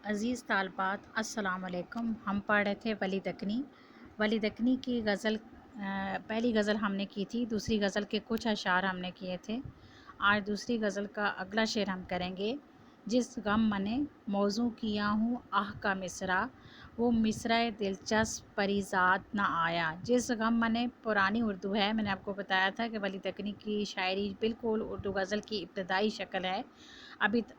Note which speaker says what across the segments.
Speaker 1: عزیز طالبات السلام علیکم۔ ہم پڑھ رہے تھے ولی دکنی کی غزل۔ پہلی غزل ہم نے کی تھی، دوسری غزل کے کچھ اشعار ہم نے کیے تھے۔ آج دوسری غزل کا اگلا شعر ہم کریں گے۔ جس غم منے موزوں کیا ہوں آہ کا مصرع، وہ مصرع دلچسپ پریزاد نہ آیا۔ جس غم منے پرانی اردو ہے، میں نے آپ کو بتایا تھا کہ ولی دکنی کی شاعری بالکل اردو غزل کی ابتدائی شکل ہے۔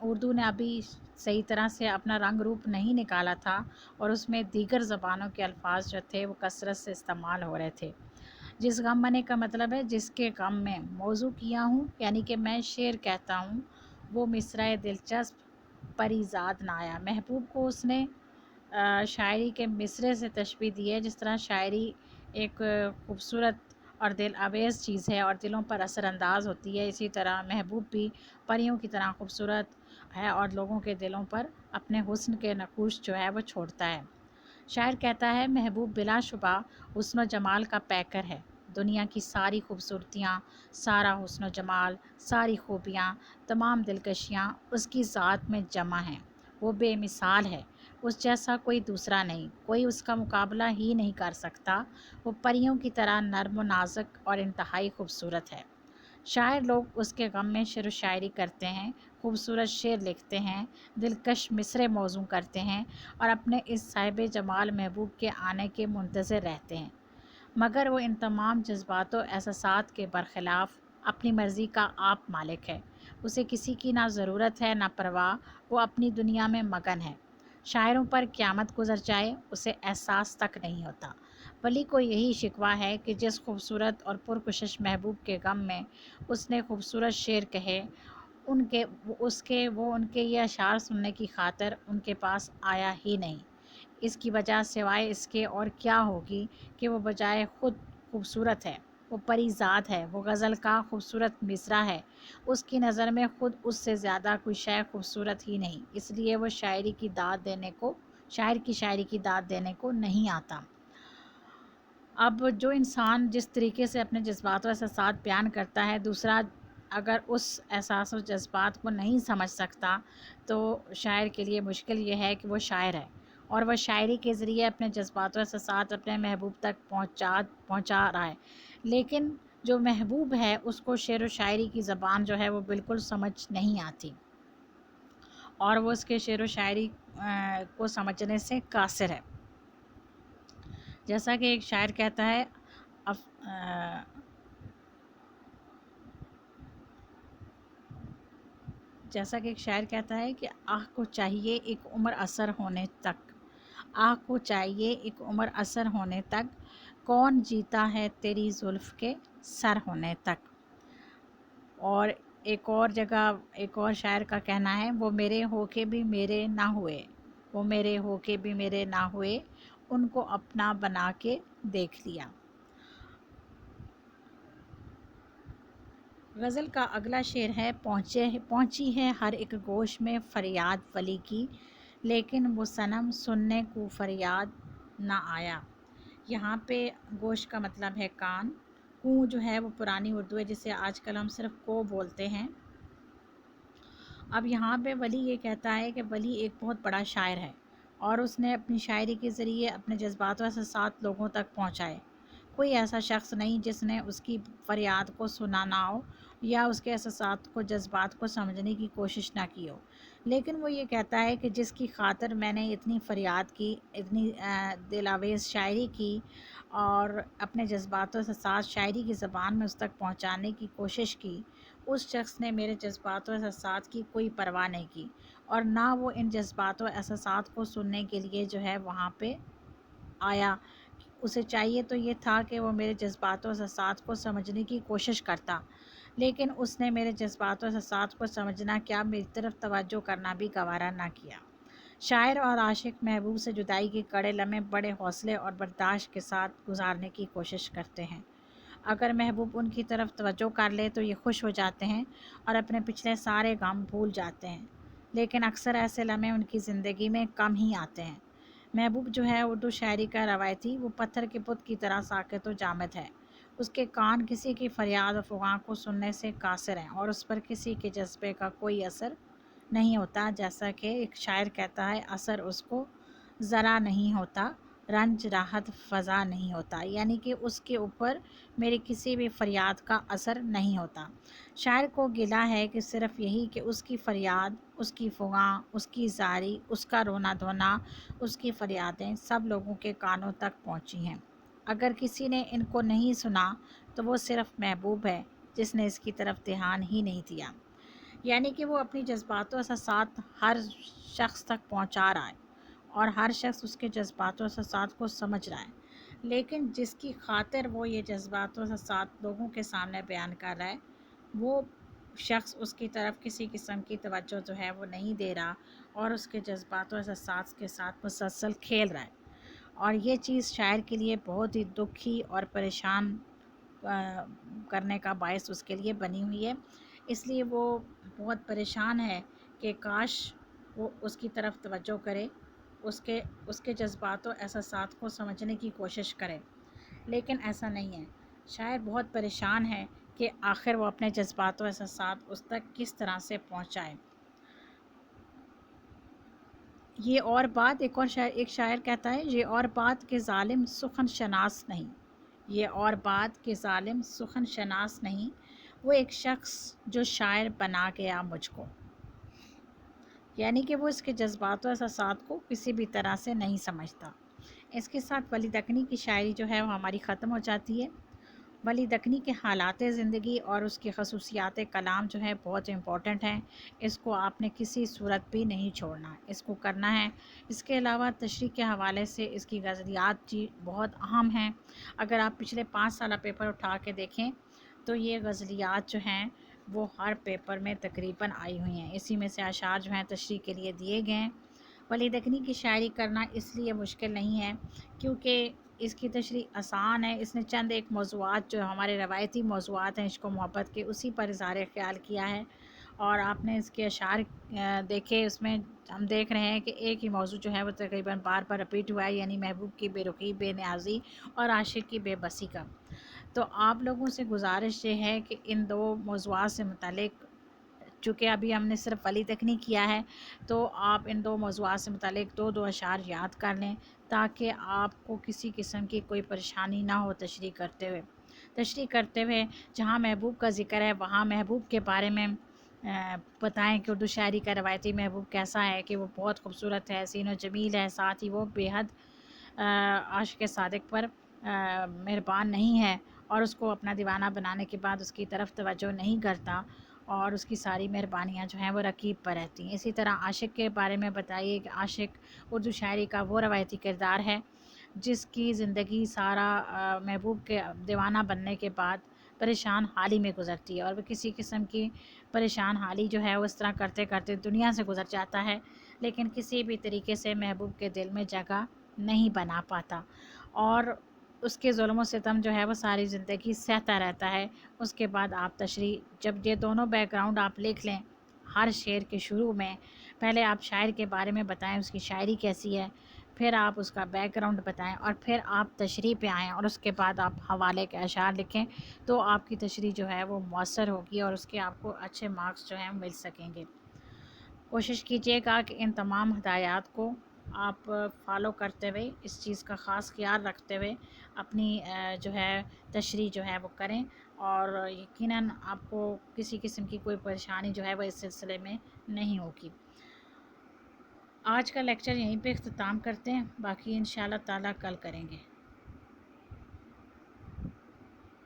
Speaker 1: اردو نے ابھی صحیح طرح سے اپنا رنگ روپ نہیں نکالا تھا، اور اس میں دیگر زبانوں کے الفاظ جو تھے وہ کثرت سے استعمال ہو رہے تھے۔ جس غم منے کا مطلب ہے جس کے غم میں موضوع کیا ہوں، یعنی کہ میں شعر کہتا ہوں، وہ مصرع دلچسپ پریزاد نہ آیا۔ محبوب کو اس نے شاعری کے مصرع سے تشبیہ دی ہے۔ جس طرح شاعری ایک خوبصورت اور دل آویز چیز ہے اور دلوں پر اثر انداز ہوتی ہے، اسی طرح محبوب بھی پریوں کی طرح خوبصورت ہے اور لوگوں کے دلوں پر اپنے حسن کے نقوش جو ہے وہ چھوڑتا ہے۔ شاعر کہتا ہے محبوب بلا شبہ حسن و جمال کا پیکر ہے۔ دنیا کی ساری خوبصورتیاں، سارا حسن و جمال، ساری خوبیاں، تمام دلکشیاں اس کی ذات میں جمع ہیں۔ وہ بے مثال ہے، اس جیسا کوئی دوسرا نہیں، کوئی اس کا مقابلہ ہی نہیں کر سکتا۔ وہ پریوں کی طرح نرم و نازک اور انتہائی خوبصورت ہے۔ شاعر لوگ اس کے غم میں شعر و شاعری کرتے ہیں، خوبصورت شعر لکھتے ہیں، دلکش مصرع موزوں کرتے ہیں اور اپنے اس صاحب جمال محبوب کے آنے کے منتظر رہتے ہیں، مگر وہ ان تمام جذبات و احساسات کے برخلاف اپنی مرضی کا آپ مالک ہے۔ اسے کسی کی نہ ضرورت ہے نہ پرواہ، وہ اپنی دنیا میں مگن ہے۔ شاعروں پر قیامت گزر جائے اسے احساس تک نہیں ہوتا۔ ولی کو یہی شکوہ ہے کہ جس خوبصورت اور پرکشش محبوب کے غم میں اس نے خوبصورت شعر کہے، ان کے یہ اشعار سننے کی خاطر ان کے پاس آیا ہی نہیں۔ اس کی وجہ سوائے اس کے اور کیا ہوگی کہ وہ بجائے خود خوبصورت ہے، وہ پری ذات ہے، وہ غزل کا خوبصورت مصرع ہے۔ اس کی نظر میں خود اس سے زیادہ کوئی شے خوبصورت ہی نہیں، اس لیے وہ شاعر کی شاعری کی داد دینے کو نہیں آتا۔ اب جو انسان جس طریقے سے اپنے جذبات و احساسات بیان کرتا ہے، دوسرا اگر اس احساس و جذبات کو نہیں سمجھ سکتا تو شاعر کے لیے مشکل یہ ہے کہ وہ شاعر ہے، اور وہ شاعری کے ذریعے اپنے جذبات و احساسات اپنے محبوب تک پہنچا رہا ہے، لیکن جو محبوب ہے اس کو شعر و شاعری کی زبان جو ہے وہ بالکل سمجھ نہیں آتی، اور وہ اس کے شعر و شاعری کو سمجھنے سے قاصر ہے۔ جیسا کہ ایک شاعر کہتا ہے کہ آہ کو چاہیے ایک عمر اثر ہونے تک، آہ کو چاہیے ایک عمر اثر ہونے تک، کون جیتا ہے تیری زلف کے سر ہونے تک۔ اور ایک اور جگہ ایک اور شاعر کا کہنا ہے، وہ میرے ہو کے بھی میرے نہ ہوئے، وہ میرے ہو کے بھی میرے نہ ہوئے، ان کو اپنا بنا کے دیکھ لیا۔ غزل کا اگلا شعر ہے، پہنچی ہے ہر ایک گوش میں فریاد ولی کی، لیکن وہ صنم سننے کو فریاد نہ آیا۔ یہاں پہ گوش کا مطلب ہے کان، کو جو ہے وہ پرانی اردو ہے جسے آج کل ہم صرف کو بولتے ہیں۔ اب یہاں پہ ولی یہ کہتا ہے کہ ولی ایک بہت بڑا شاعر ہے، اور اس نے اپنی شاعری کے ذریعے اپنے جذبات و احساسات لوگوں تک پہنچائے۔ کوئی ایسا شخص نہیں جس نے اس کی فریاد کو سنا نہ ہو یا اس کے احساسات کو جذبات کو سمجھنے کی کوشش نہ کی ہو، لیکن وہ یہ کہتا ہے کہ جس کی خاطر میں نے اتنی فریاد کی، اتنی دل آویز شاعری کی اور اپنے جذبات و احساسات شاعری کی زبان میں اس تک پہنچانے کی کوشش کی، اس شخص نے میرے جذبات و احساسات کی کوئی پرواہ نہیں کی، اور نہ وہ ان جذبات و احساسات کو سننے کے لیے جو ہے وہاں پہ آیا۔ اسے چاہیے تو یہ تھا کہ وہ میرے جذبات و احساسات کو سمجھنے کی کوشش کرتا، لیکن اس نے میرے جذبات و احساسات کو سمجھنا کیا، میری طرف توجہ کرنا بھی گوارا نہ کیا۔ شاعر اور عاشق محبوب سے جدائی کے کڑے لمحے بڑے حوصلے اور برداشت کے ساتھ گزارنے کی کوشش کرتے ہیں۔ اگر محبوب ان کی طرف توجہ کر لے تو یہ خوش ہو جاتے ہیں اور اپنے پچھلے سارے غم بھول جاتے ہیں، لیکن اکثر ایسے لمحے ان کی زندگی میں کم ہی آتے ہیں۔ محبوب جو ہے اردو شاعری کا روایتی، وہ پتھر کے بت کی طرح ساکت و جامد ہے۔ اس کے کان کسی کی فریاد و فغاں کو سننے سے قاصر ہیں، اور اس پر کسی کے جذبے کا کوئی اثر نہیں ہوتا، جیسا کہ ایک شاعر کہتا ہے اثر اس کو ذرا نہیں ہوتا، رنج راحت فضا نہیں ہوتا، یعنی کہ اس کے اوپر میری کسی بھی فریاد کا اثر نہیں ہوتا۔ شاعر کو گلہ ہے کہ صرف یہی کہ اس کی فریاد، اس کی فغاں، اس کی زاری، اس کا رونا دھونا، اس کی فریادیں سب لوگوں کے کانوں تک پہنچی ہیں۔ اگر کسی نے ان کو نہیں سنا تو وہ صرف محبوب ہے جس نے اس کی طرف دھیان ہی نہیں دیا، یعنی کہ وہ اپنی جذبات و احساسات ہر شخص تک پہنچا رہا ہے اور ہر شخص اس کے جذبات و احساسات کو سمجھ رہا ہے، لیکن جس کی خاطر وہ یہ جذبات و احساسات لوگوں کے سامنے بیان کر رہا ہے، وہ شخص اس کی طرف کسی قسم کی توجہ جو ہے وہ نہیں دے رہا اور اس کے جذبات و احساسات کے ساتھ مسلسل کھیل رہا ہے، اور یہ چیز شاعر کے لیے بہت ہی دکھی اور پریشان کرنے کا باعث اس کے لیے بنی ہوئی ہے۔ اس لیے وہ بہت پریشان ہے کہ کاش وہ اس کی طرف توجہ کرے، اس کے جذبات و احساسات کو سمجھنے کی کوشش کرے، لیکن ایسا نہیں ہے۔ شاعر بہت پریشان ہے کہ آخر وہ اپنے جذبات و احساسات اس تک کس طرح سے پہنچائے۔ یہ اور بات ایک شاعر کہتا ہے، یہ اور بات کہ ظالم سخن شناس نہیں، یہ اور بات کہ ظالم سخن شناس نہیں، وہ ایک شخص جو شاعر بنا گیا مجھ کو، یعنی کہ وہ اس کے جذبات و احساسات کو کسی بھی طرح سے نہیں سمجھتا۔ اس کے ساتھ ولی دکنی کی شاعری جو ہے وہ ہماری ختم ہو جاتی ہے۔ ولی دکنی کے حالات زندگی اور اس کی خصوصیات کلام جو ہے بہت امپورٹنٹ ہیں، اس کو آپ نے کسی صورت بھی نہیں چھوڑنا، اس کو کرنا ہے۔ اس کے علاوہ تشریح کے حوالے سے اس کی غزلیات جی بہت اہم ہیں۔ اگر آپ پچھلے 5 سالہ پیپر اٹھا کے دیکھیں تو یہ غزلیات جو ہیں وہ ہر پیپر میں تقریباً آئی ہوئی ہیں، اسی میں سے اشعار جو ہیں تشریح کے لیے دیے گئے ہیں۔ ولی دکنی کی شاعری کرنا اس لیے مشکل نہیں ہے کیونکہ اس کی تشریح آسان ہے۔ اس نے چند ایک موضوعات جو ہمارے روایتی موضوعات ہیں عشق و محبت کے، اسی پر اظہار خیال کیا ہے، اور آپ نے اس کے اشعار دیکھے، اس میں ہم دیکھ رہے ہیں کہ ایک ہی موضوع جو ہے وہ تقریباً بار بار رپیٹ ہوا ہے، یعنی محبوب کی بے رخی، بے نیازی اور عاشق کی بے بسی کا۔ تو آپ لوگوں سے گزارش یہ ہے کہ ان 2 موضوعات سے متعلق، چونکہ ابھی ہم نے صرف ولی دکنی کیا ہے، تو آپ ان 2 موضوعات سے متعلق 2 اشعار یاد کر لیں تاکہ آپ کو کسی قسم کی کوئی پریشانی نہ ہو تشریح کرتے ہوئے جہاں محبوب کا ذکر ہے وہاں محبوب کے بارے میں بتائیں کہ اردو شاعری کا روایتی محبوب کیسا ہے، کہ وہ بہت خوبصورت ہے، حسین و جمیل ہے، ساتھ ہی وہ بے حد عاشق صادق پر مہربان نہیں ہے اور اس کو اپنا دیوانہ بنانے کے بعد اس کی طرف توجہ نہیں کرتا اور اس کی ساری مہربانیاں جو ہیں وہ رقیب پر رہتی ہیں۔ اسی طرح عاشق کے بارے میں بتائیے کہ عاشق اردو شاعری کا وہ روایتی کردار ہے جس کی زندگی سارا محبوب کے دیوانہ بننے کے بعد پریشان حالی میں گزرتی ہے، اور وہ کسی قسم کی پریشان حالی جو ہے وہ اس طرح کرتے کرتے دنیا سے گزر جاتا ہے، لیکن کسی بھی طریقے سے محبوب کے دل میں جگہ نہیں بنا پاتا، اور اس کے ظلم و ستم جو ہے وہ ساری زندگی سہتا رہتا ہے۔ اس کے بعد آپ تشریح، جب یہ دونوں بیک گراؤنڈ آپ لکھ لیں ہر شعر کے شروع میں، پہلے آپ شاعر کے بارے میں بتائیں اس کی شاعری کیسی ہے، پھر آپ اس کا بیک گراؤنڈ بتائیں، اور پھر آپ تشریح پہ آئیں، اور اس کے بعد آپ حوالے کے اشعار لکھیں، تو آپ کی تشریح جو ہے وہ مؤثر ہوگی اور اس کے آپ کو اچھے مارکس جو ہیں مل سکیں گے۔ کوشش کیجیے گا کہ ان تمام ہدایات کو آپ فالو کرتے ہوئے، اس چیز کا خاص خیال رکھتے ہوئے اپنی جو ہے تشریح جو ہے وہ کریں، اور یقیناً آپ کو کسی قسم کی کوئی پریشانی جو ہے وہ اس سلسلے میں نہیں ہوگی۔ آج کا لیکچر یہیں پہ اختتام کرتے ہیں، باقی انشاءاللہ تعالیٰ کل کریں گے۔